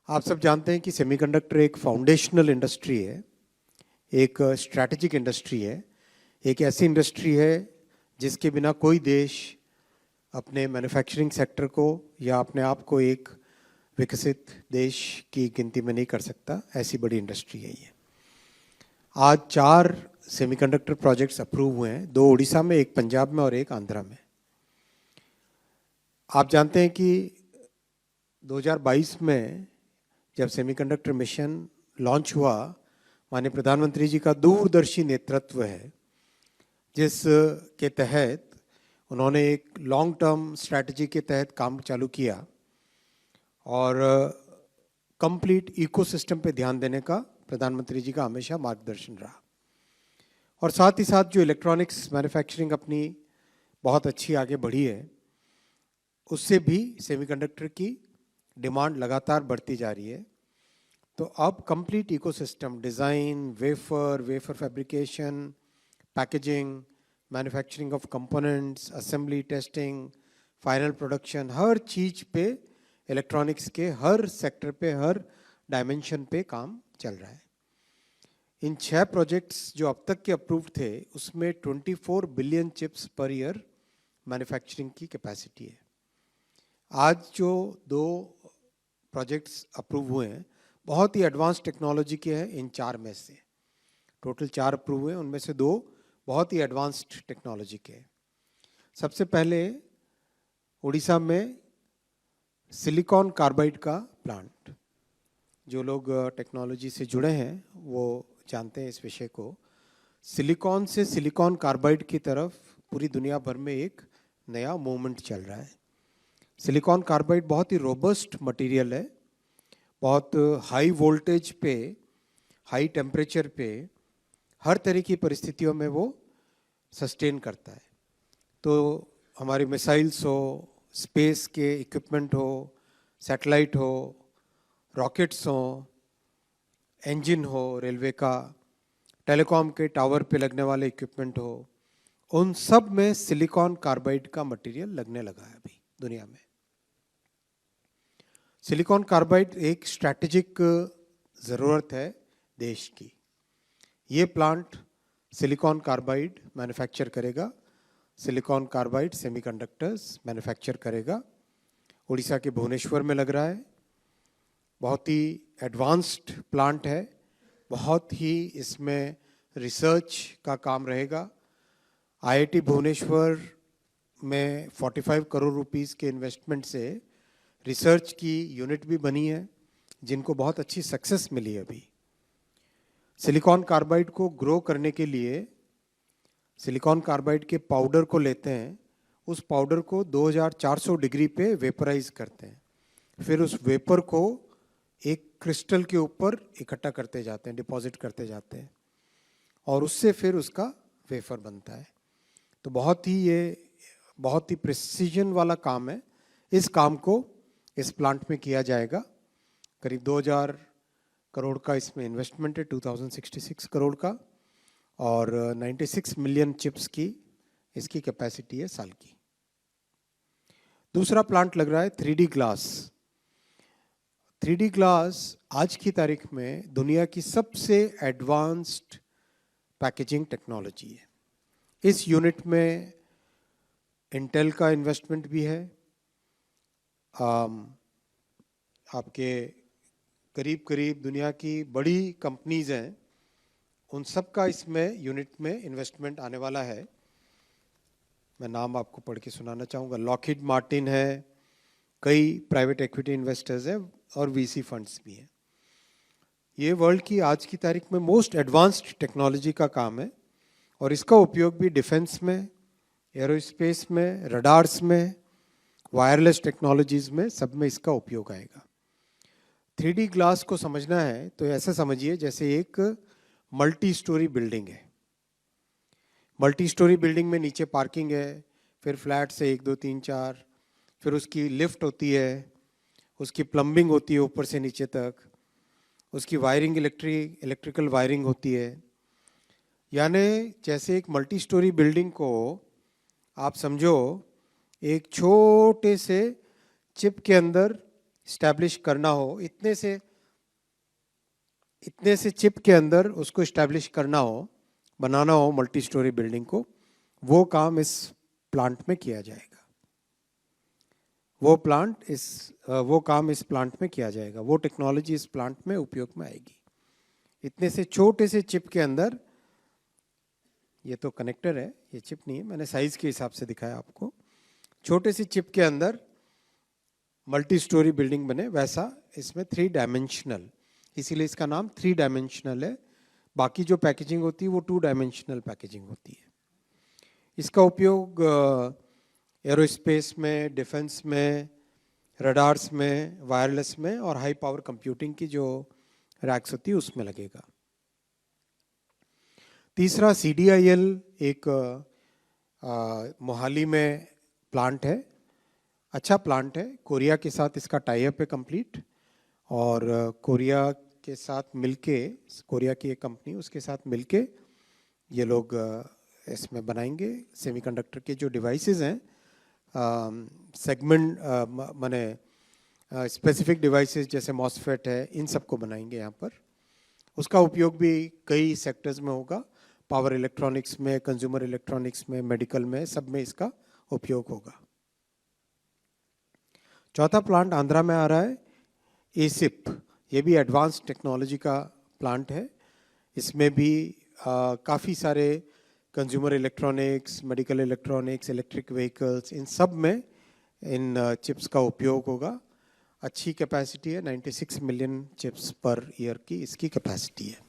आप सब जानते हैं कि सेमीकंडक्टर एक फाउंडेशनल इंडस्ट्री है, एक स्ट्रैटेजिक इंडस्ट्री है, एक ऐसी इंडस्ट्री है जिसके बिना कोई देश अपने मैन्युफैक्चरिंग सेक्टर को या अपने आप को एक विकसित देश की गिनती में नहीं कर सकता। ऐसी बड़ी इंडस्ट्री है ये। आज 4 सेमीकंडक्टर प्रोजेक्ट्स अप्रूव हुए हैं, 2 उड़ीसा में, एक पंजाब में और एक आंध्रा में। आप जानते हैं कि 2022 में जब सेमीकंडक्टर मिशन लॉन्च हुआ, माननीय प्रधानमंत्री जी का दूरदर्शी नेतृत्व है, जिस के तहत उन्होंने एक लॉन्ग टर्म स्ट्रैटेजी के तहत काम चालू किया और कंप्लीट इकोसिस्टम पे ध्यान देने का प्रधानमंत्री जी का हमेशा मार्गदर्शन रहा। और साथ ही साथ जो इलेक्ट्रॉनिक्स मैन्युफैक्चरिंग अपनी बहुत अच्छी आगे बढ़ी है, उससे भी सेमीकंडक्टर की डिमांड लगातार बढ़ती जा रही है। तो अब complete ecosystem, design, wafer fabrication, packaging, manufacturing of components, assembly, testing, final production, हर चीज़ पे इलेक्ट्रॉनिक्स के हर सेक्टर पे, हर डायमेंशन पे काम चल रहा है। इन 6 प्रोजेक्ट्स जो अब तक के अप्रूव्ड थे, उसमें 24 billion chips per year manufacturing की कैपेसिटी है। आज जो 2 प्रोजेक्ट्स अप्रूव हुए हैं, बहुत ही एडवांस टेक्नोलॉजी के हैं। इन 4 में से टोटल 4 अप्रूव हुए, उनमें से 2 बहुत ही एडवांस्ड टेक्नोलॉजी के हैं। सबसे पहले उड़ीसा में सिलिकॉन कार्बाइड का प्लांट। जो लोग टेक्नोलॉजी से जुड़े हैं वो जानते हैं इस विषय को। सिलिकॉन से सिलिकॉन कार्बाइड की तरफ पूरी दुनिया भर में एक नया मूवमेंट चल रहा है। सिलिकॉन कार्बाइड बहुत ही रोबस्ट मटेरियल है, बहुत हाई वोल्टेज पे, हाई टेम्परेचर पे, हर तरह की परिस्थितियों में वो सस्टेन करता है। तो हमारी मिसाइल्स हो, स्पेस के इक्विपमेंट हो, सैटेलाइट हो, रॉकेट्स हो, इंजन हो रेलवे का, टेलीकॉम के टावर पे लगने वाले इक्विपमेंट हो, उन सब में सिलिकॉन कार्बाइड का मटेरियल लगने लगा है अभी दुनिया में। सिलिकॉन कार्बाइड एक स्ट्रैटेजिक ज़रूरत है देश की। ये प्लांट सिलिकॉन कार्बाइड मैन्युफैक्चर करेगा, सिलिकॉन कार्बाइड सेमीकंडक्टर्स मैन्युफैक्चर करेगा। उड़ीसा के भुवनेश्वर में लग रहा है। बहुत ही एडवांस्ड प्लांट है, बहुत ही इसमें रिसर्च का काम रहेगा। आईआईटी भुवनेश्वर में 45 करोड़ रुपीस के इन्वेस्टमेंट से रिसर्च की यूनिट भी बनी है, जिनको बहुत अच्छी सक्सेस मिली है अभी। सिलिकॉन कार्बाइड को ग्रो करने के लिए सिलिकॉन कार्बाइड के पाउडर को लेते हैं, उस पाउडर को 2400 डिग्री पे वेपराइज करते हैं, फिर उस वेपर को एक क्रिस्टल के ऊपर इकट्ठा करते जाते हैं, डिपॉजिट करते जाते हैं, और उससे फिर उसका वेफर बनता है। तो बहुत ही प्रिसीजन वाला काम है। इस काम को इस प्लांट में किया जाएगा। करीब 2000 करोड़ का इसमें इन्वेस्टमेंट है, 2066 करोड़ का, और 96 मिलियन चिप्स की इसकी कैपेसिटी है साल की। दूसरा प्लांट लग रहा है 3D ग्लास। 3D ग्लास आज की तारीख में दुनिया की सबसे एडवांस्ड पैकेजिंग टेक्नोलॉजी है। इस यूनिट में इंटेल का इन्वेस्टमेंट भी है। आपके करीब करीब दुनिया की बड़ी कंपनीज हैं, उन सब का इसमें यूनिट में इन्वेस्टमेंट आने वाला है। मैं नाम आपको पढ़ के सुनाना चाहूँगा। लॉकहीड मार्टिन है, कई प्राइवेट इक्विटी इन्वेस्टर्स हैं और वीसी फंड्स भी हैं। ये वर्ल्ड की आज की तारीख में मोस्ट एडवांस्ड टेक्नोलॉजी का काम है, और इसका उपयोग भी डिफेंस में, एरोस्पेस में, रडार्स में, वायरलेस टेक्नोलॉजीज में, सब में इसका उपयोग आएगा। 3D ग्लास को समझना है तो ऐसा समझिए जैसे एक मल्टी स्टोरी बिल्डिंग है। मल्टी स्टोरी बिल्डिंग में नीचे पार्किंग है, फिर फ्लैट से 1 2 3 4, फिर उसकी लिफ्ट होती है, उसकी प्लम्बिंग होती है ऊपर से नीचे तक, उसकी वायरिंग इलेक्ट्रिकल वायरिंग होती है। यानी जैसे एक मल्टी स्टोरी बिल्डिंग को आप समझो एक छोटे से चिप के अंदर इस्टेब्लिश करना हो, इतने से चिप के अंदर उसको इस्टेब्लिश करना हो, बनाना हो मल्टी स्टोरी बिल्डिंग को, वो काम इस प्लांट में किया जाएगा। वो काम इस प्लांट में किया जाएगा, वो टेक्नोलॉजी इस प्लांट में उपयोग में आएगी। इतने से छोटे से चिप के अंदर, ये तो कनेक्टर है, ये चिप नहीं है, मैंने साइज के हिसाब से दिखाया आपको। छोटे से चिप के अंदर मल्टी स्टोरी बिल्डिंग बने, वैसा इसमें 3 डायमेंशनल, इसीलिए इसका नाम 3 डायमेंशनल है। बाकी जो पैकेजिंग होती है वो 2 डायमेंशनल पैकेजिंग होती है। इसका उपयोग एरोस्पेस में, डिफेंस में, रडार्स में, वायरलेस में और हाई पावर कंप्यूटिंग की जो रैक्स होती है उसमें लगेगा। तीसरा CDIL एक मोहाली में प्लांट है, अच्छा प्लांट है, कोरिया के साथ इसका टाई अप है कंप्लीट, और कोरिया के साथ मिलके, कोरिया की एक कंपनी, उसके साथ मिलके ये लोग इसमें बनाएंगे सेमीकंडक्टर के जो डिवाइसेस हैं, सेगमेंट माने स्पेसिफिक डिवाइसेस जैसे मॉसफेट है, इन सबको बनाएंगे यहाँ पर। उसका उपयोग भी कई सेक्टर्स में होगा, पावर इलेक्ट्रॉनिक्स में, कंज्यूमर इलेक्ट्रॉनिक्स में, मेडिकल में, सब में इसका उपयोग होगा। चौथा प्लांट आंध्रा में आ रहा है, ASIP, ये भी एडवांस टेक्नोलॉजी का प्लांट है। इसमें भी काफ़ी सारे consumer electronics, medical electronics, electric vehicles, इन सब में इन चिप्स का उपयोग होगा। अच्छी कैपेसिटी है, 96 मिलियन चिप्स पर ईयर की इसकी कैपेसिटी है।